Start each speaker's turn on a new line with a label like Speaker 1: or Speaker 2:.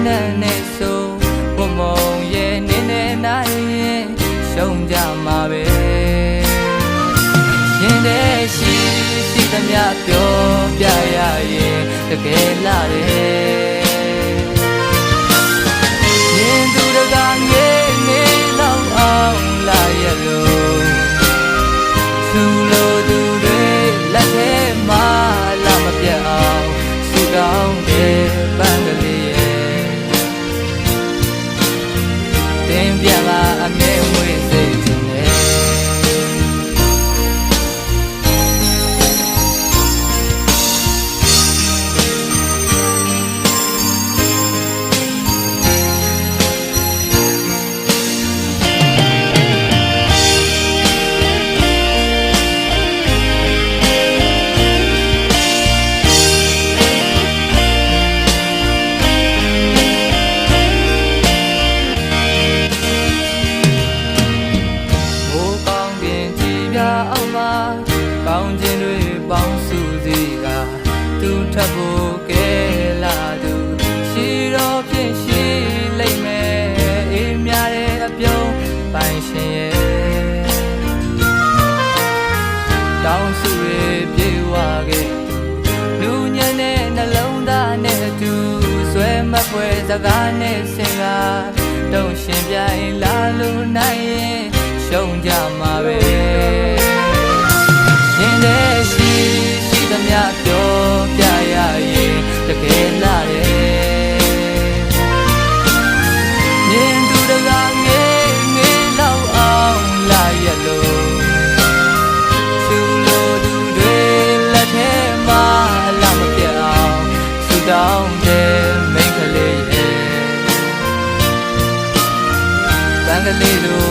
Speaker 1: နဲ့နဲ့ဆိုဘုံမုံရဲ့နေနေနိုင်ရှုံးကြမှာပဲရင်တဲ့ရှိသမျှပြောပြရရင်တကယ်လာတယ်ရင်သူတကားငေးနေလောက်အောင်လာရလို့သူလိုသူတွေလက်ထဲမှာလာမပြတ်အောင်စုတောင်းတဲ့ပန်းကလေးရဲ့တင်ပြလာအမြဲဝေးစိတ်တင်နေကောင်းခြင်းတွေပေါင်းစုစည်းကသူထပ်ဖို့ကဲလာသူရှိတော်ဖြင့်ရှိလိမ့်မယ်အေးမြတဲ့အပြုံးပိုင်ရှင်ရဲ့တောင်းစုတွေပြေဝခဲ့လူညံတဲ့နှလုံးသားနဲ့အတူဆွဲမပွဲစကားနဲ့ဆင်ကတုံးရှင်ပြိုင်လာလို့နိုင်ရင်ရှုံးကြမှာပဲရင်တဲ့ရှိသမျှပြောပြရရင်တကယ်လာတယ်ရင်သူတကားငေးလောက်အောင်လာရလို့သူလိုသူတွေလက်ထဲမှာလာမပြတ်အောင်သူတောင်းတဲ့မိန်းကလေးရဲ့ပန်းကလေးလို